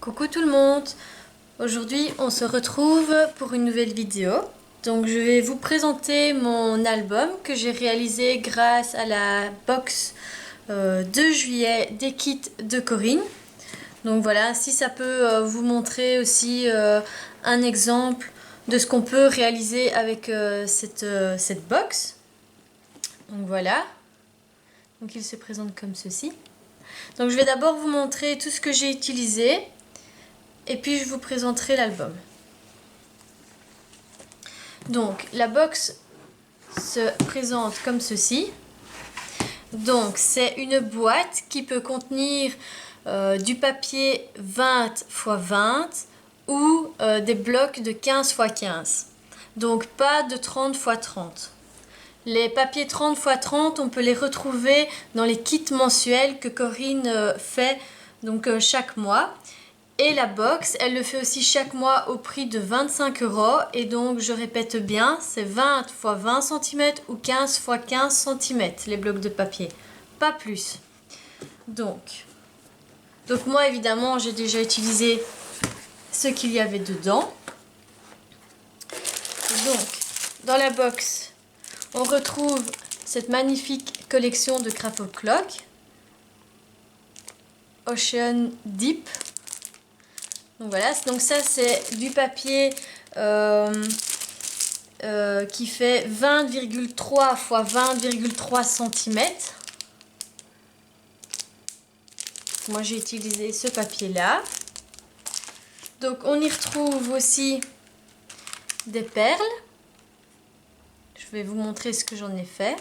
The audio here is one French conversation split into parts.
Coucou tout le monde. Aujourd'hui on se retrouve pour une nouvelle vidéo. Donc je vais vous présenter mon album que j'ai réalisé grâce à la box de juillet des kits de Corinne. Donc voilà, si ça peut vous montrer aussi un exemple de ce qu'on peut réaliser avec cette box. Donc voilà, donc il se présente comme ceci. Donc je vais d'abord vous montrer tout ce que j'ai utilisé et puis je vous présenterai l'album. Donc la box se présente comme ceci. Donc c'est une boîte qui peut contenir du papier 20 x 20 ou des blocs de 15 x 15. Donc pas de 30 x 30. Les papiers 30 x 30, on peut les retrouver dans les kits mensuels que Corinne fait donc chaque mois. Et la box, elle le fait aussi chaque mois au prix de 25 €. Et donc, je répète bien, c'est 20 x 20 cm ou 15 x 15 cm, les blocs de papier. Pas plus. Donc moi, évidemment, j'ai déjà utilisé ce qu'il y avait dedans. Donc, dans la box, on retrouve cette magnifique collection de Craft Clock. Ocean Deep. Donc voilà, donc ça c'est du papier qui fait 20,3 x 20,3 cm. Moi j'ai utilisé ce papier là. Donc on y retrouve aussi des perles. Je vais vous montrer ce que j'en ai fait.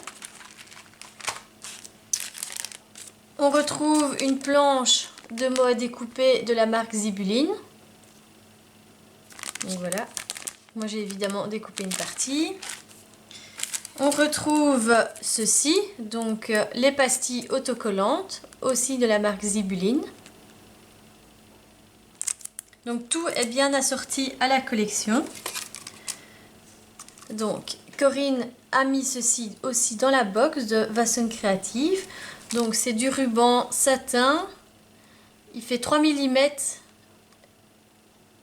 On retrouve une planche de mots à découper de la marque Zibuline. Donc voilà, moi j'ai évidemment découpé une partie. On retrouve ceci, donc les pastilles autocollantes, aussi de la marque Zibuline. Donc tout est bien assorti à la collection. Donc Corinne a mis ceci aussi dans la box de Vasson Créative. Donc c'est du ruban satin, il fait 3 mm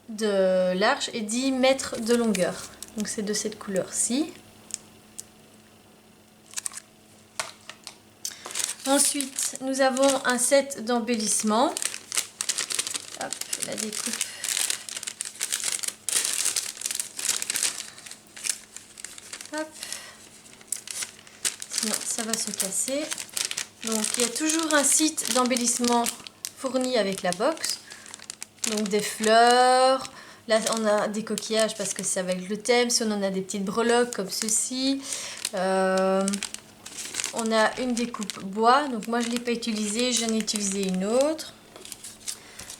de large et 10 mètres de longueur. Donc c'est de cette couleur-ci. Ensuite, nous avons un set d'embellissement. Hop, la découpe. Hop. Sinon, ça va se casser. Donc, il y a toujours un site d'embellissement fourni avec la box. Donc, des fleurs. Là, on a des coquillages parce que c'est avec le thème. Si on en a des petites breloques comme ceci. On a une découpe bois. Donc, moi, je ne l'ai pas utilisée. J'en ai utilisé une autre.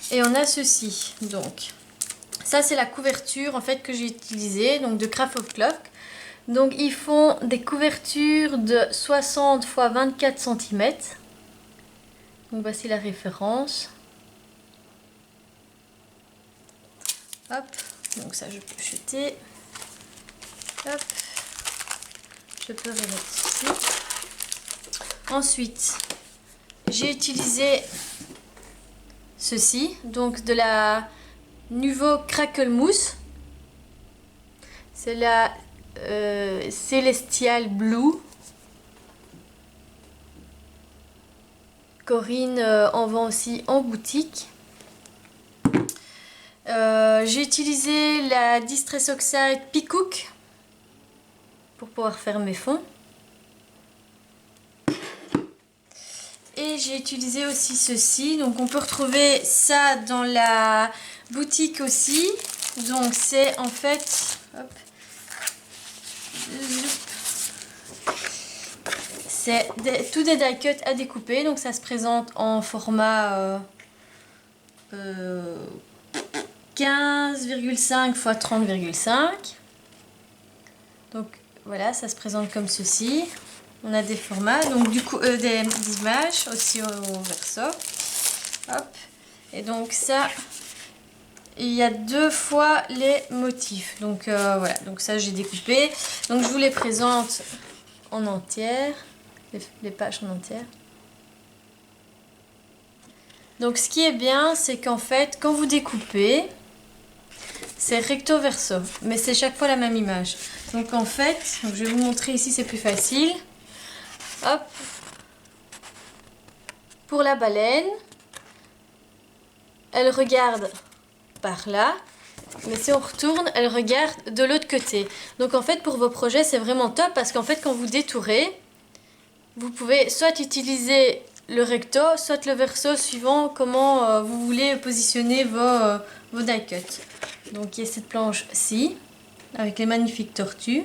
Et on a ceci. Donc, ça, c'est la couverture en fait que j'ai utilisée. Donc, de Craft Clock. Donc, ils font des couvertures de 60 x 24 cm. Donc, voici la référence. Hop, donc ça je peux jeter. Hop, je peux remettre ceci. Ensuite, j'ai utilisé ceci, donc de la Nuvo Crackle Mousse. C'est la Celestial Blue. Corinne en vend aussi en boutique. J'ai utilisé la Distress Oxide Peacock pour pouvoir faire mes fonds. Et j'ai utilisé aussi ceci. Donc on peut retrouver ça dans la boutique aussi. Donc c'est en fait... Hop, c'est tous des die cuts à découper. Donc ça se présente en format 15,5 x 30,5. Donc voilà, ça se présente comme ceci. On a des formats, donc du coup des images aussi au verso. Hop. Et donc ça, il y a 2 fois les motifs. Donc voilà, donc ça j'ai découpé. Donc je vous les présente en entière, les pages en entière. Donc ce qui est bien, c'est qu'en fait, quand vous découpez, c'est recto verso, mais c'est chaque fois la même image. Donc en fait, je vais vous montrer ici, c'est plus facile. Hop. Pour la baleine, elle regarde par là, mais si on retourne, elle regarde de l'autre côté. Donc en fait, pour vos projets, c'est vraiment top parce qu'en fait, quand vous détourez, vous pouvez soit utiliser le recto, soit le verso, suivant comment vous voulez positionner vos die cuts. Donc il y a cette planche-ci, avec les magnifiques tortues.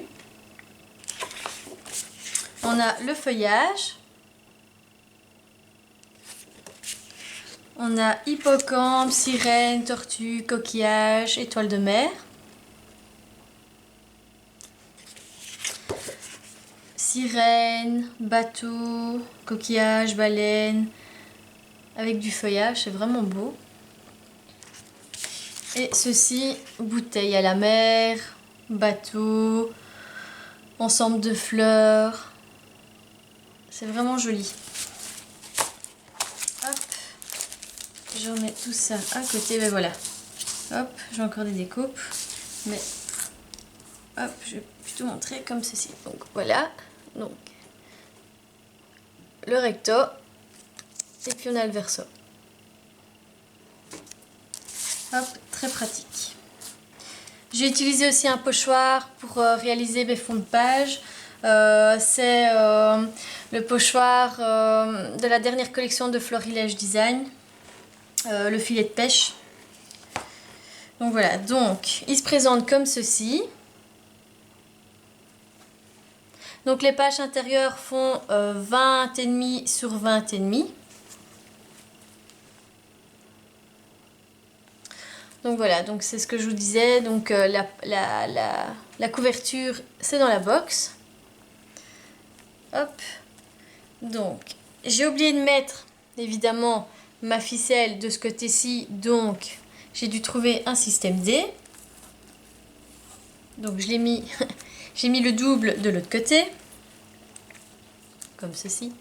On a le feuillage. On a hippocampe, sirène, tortue, coquillage, étoile de mer. Sirène, bateau, coquillage, baleine, avec du feuillage, c'est vraiment beau. Et ceci, bouteille à la mer, bateau, ensemble de fleurs. C'est vraiment joli. Hop, je remets tout ça à côté, ben voilà. Hop, j'ai encore des découpes, mais hop, je vais plutôt montrer comme ceci. Donc voilà, donc le recto, et puis on a le verso. Hop, très pratique. J'ai utilisé aussi un pochoir pour réaliser mes fonds de page. C'est le pochoir de la dernière collection de Florilège Design, le filet de pêche. Donc voilà, donc il se présente comme ceci. Donc les pages intérieures font 20,5 sur 20,5. Donc voilà, donc c'est ce que je vous disais. Donc la couverture, c'est dans la box. Hop. Donc, j'ai oublié de mettre, évidemment, ma ficelle de ce côté-ci. Donc, j'ai dû trouver un système D. Donc, je l'ai mis, j'ai mis le double de l'autre côté. Comme ceci.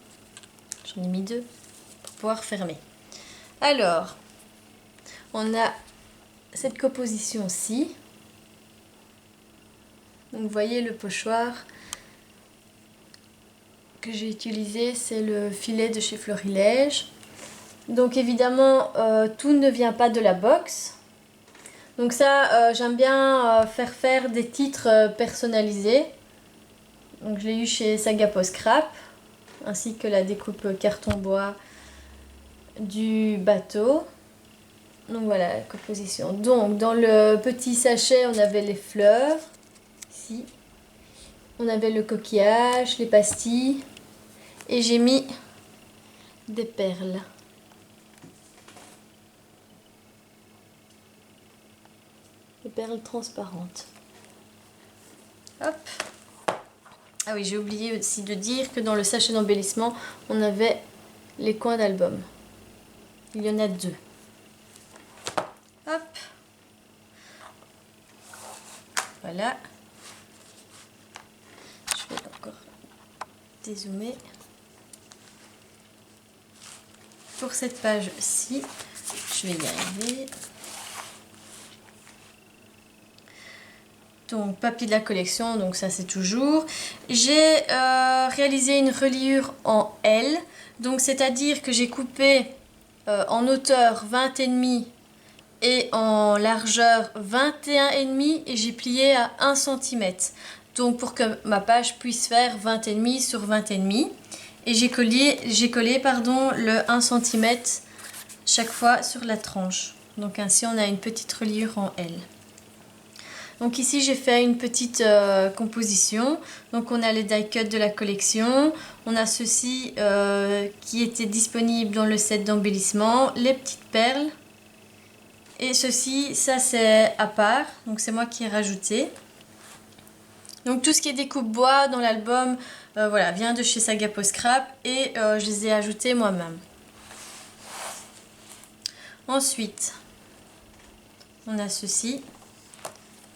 J'en ai mis deux pour pouvoir fermer. Alors, on a cette composition-ci. Donc, vous voyez le pochoir que j'ai utilisé, c'est le filet de chez Florilège. Donc évidemment, tout ne vient pas de la box. Donc ça, j'aime bien faire des titres personnalisés. Donc je l'ai eu chez Saga Post Scrap, ainsi que la découpe carton bois du bateau. Donc voilà la composition. Donc dans le petit sachet, on avait les fleurs, ici. On avait le coquillage, les pastilles, et j'ai mis des perles. Des perles transparentes. Hop. Ah oui, j'ai oublié aussi de dire que dans le sachet d'embellissement, on avait les coins d'album. Il y en a deux. Hop. Voilà. Je vais encore dézoomer. Pour cette page-ci, je vais y arriver. Donc papier de la collection, donc ça c'est toujours. J'ai réalisé une reliure en L, donc c'est-à-dire que j'ai coupé en hauteur 20,5 et en largeur 21,5 et j'ai plié à 1 cm. Donc pour que ma page puisse faire 20,5 sur 20,5 et j'ai collé le 1 cm chaque fois sur la tranche. Donc ainsi on a une petite reliure en L. Donc ici j'ai fait une petite composition. Donc on a les die cuts de la collection. On a ceci qui était disponible dans le set d'embellissement. Les petites perles. Et ceci, ça c'est à part. Donc c'est moi qui ai rajouté. Donc tout ce qui est découpe bois dans l'album voilà, vient de chez Saga Post Scrap. Et je les ai ajoutés moi-même. Ensuite, on a ceci.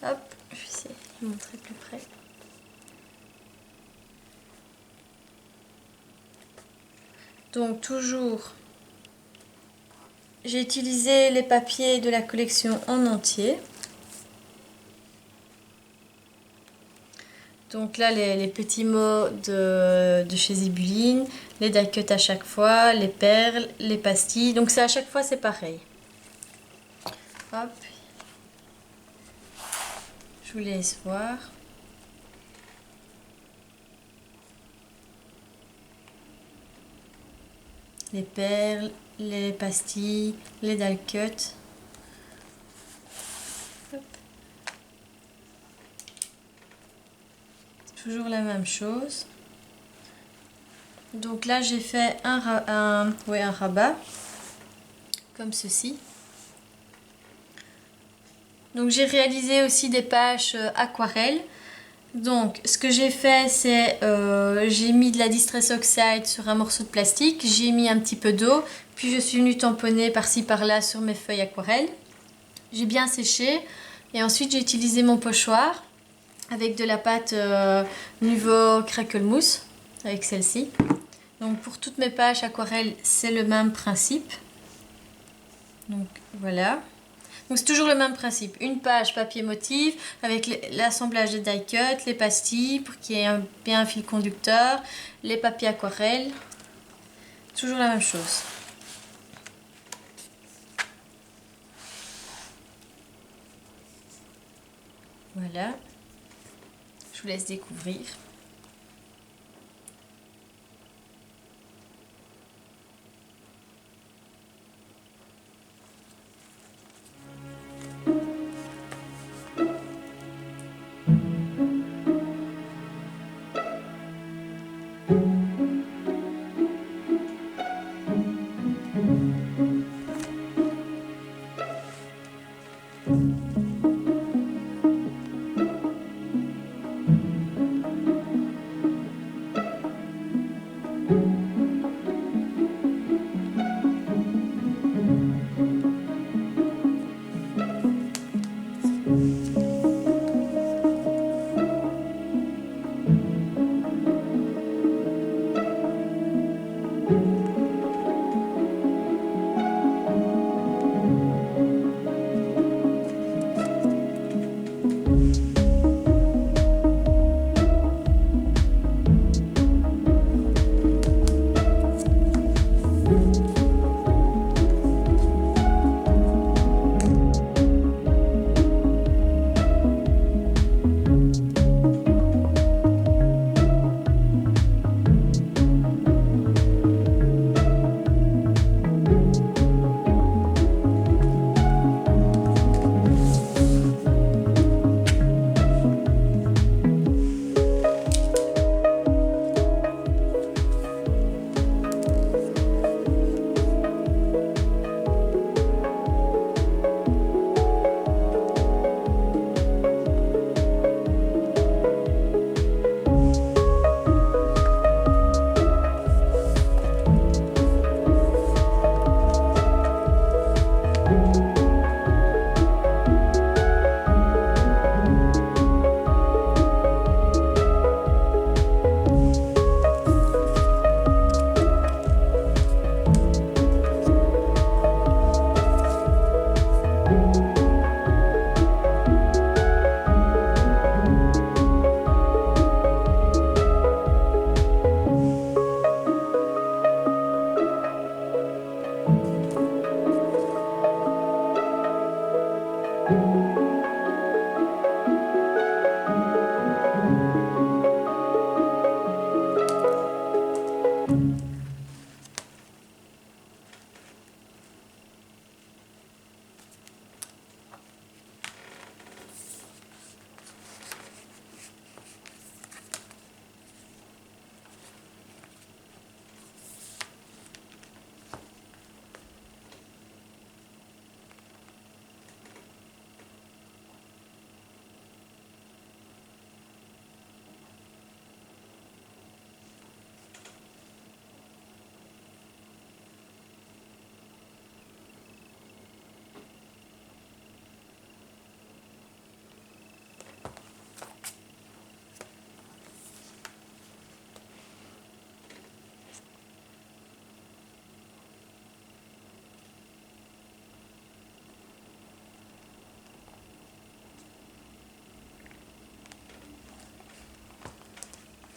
Hop, je vais essayer de montrer plus près. Donc toujours j'ai utilisé les papiers de la collection en entier. Donc là, les petits mots de chez Zibuline, les die cut à chaque fois, les perles, les pastilles. Donc à chaque fois, c'est pareil. Hop. Je vous laisse voir. Les perles, les pastilles, les die cut. Toujours la même chose. Donc là, j'ai fait un rabat, comme ceci. Donc j'ai réalisé aussi des pages aquarelles. Donc ce que j'ai fait, c'est j'ai mis de la Distress Oxide sur un morceau de plastique, j'ai mis un petit peu d'eau, puis je suis venue tamponner par-ci par-là sur mes feuilles aquarelles. J'ai bien séché et ensuite j'ai utilisé mon pochoir avec de la pâte Nuvo Crackle Mousse, avec celle-ci. Donc pour toutes mes pages aquarelles, c'est le même principe. Donc voilà. Donc c'est toujours le même principe. Une page papier motif avec l'assemblage des die cut, les pastilles pour qu'il y ait bien un fil conducteur, les papiers aquarelles. Toujours la même chose. Voilà. Je vous laisse découvrir.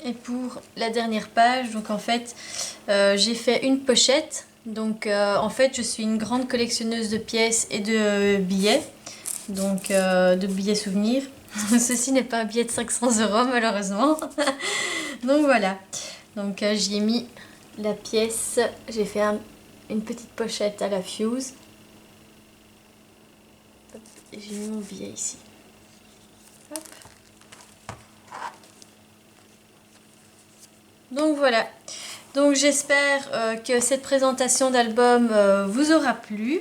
Et pour la dernière page, donc en fait, j'ai fait une pochette. Donc en fait, je suis une grande collectionneuse de pièces et de billets. Donc de billets souvenirs. Ceci n'est pas un billet de 500 € malheureusement. Donc voilà. Donc j'y ai mis la pièce. J'ai fait une petite pochette à la Fuse. Et j'ai mis mon billet ici. Hop. Donc voilà. Donc j'espère que cette présentation d'album vous aura plu.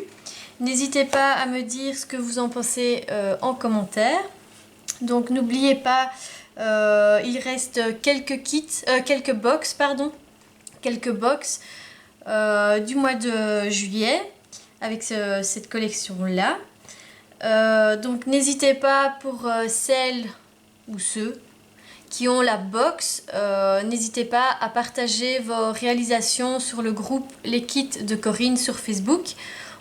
N'hésitez pas à me dire ce que vous en pensez en commentaire. Donc n'oubliez pas, il reste quelques box, pardon, quelques box du mois de juillet avec cette collection-là. Donc n'hésitez pas pour celles ou ceux qui ont la box, n'hésitez pas à partager vos réalisations sur le groupe Les Kits de Corinne sur Facebook.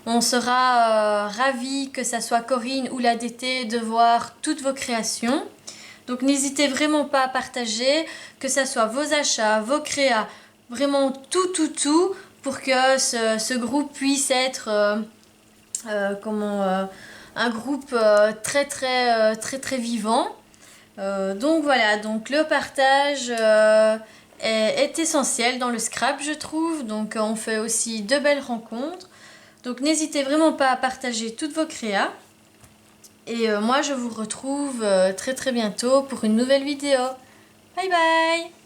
On sera ravis, que ça soit Corinne ou la DT, de voir toutes vos créations. Donc n'hésitez vraiment pas à partager, que ça soit vos achats, vos créas, vraiment tout, pour que ce groupe puisse être un groupe très vivant. Donc voilà, donc le partage est essentiel dans le scrap, je trouve. Donc on fait aussi de belles rencontres. Donc n'hésitez vraiment pas à partager toutes vos créas. Et moi je vous retrouve très bientôt pour une nouvelle vidéo. Bye bye!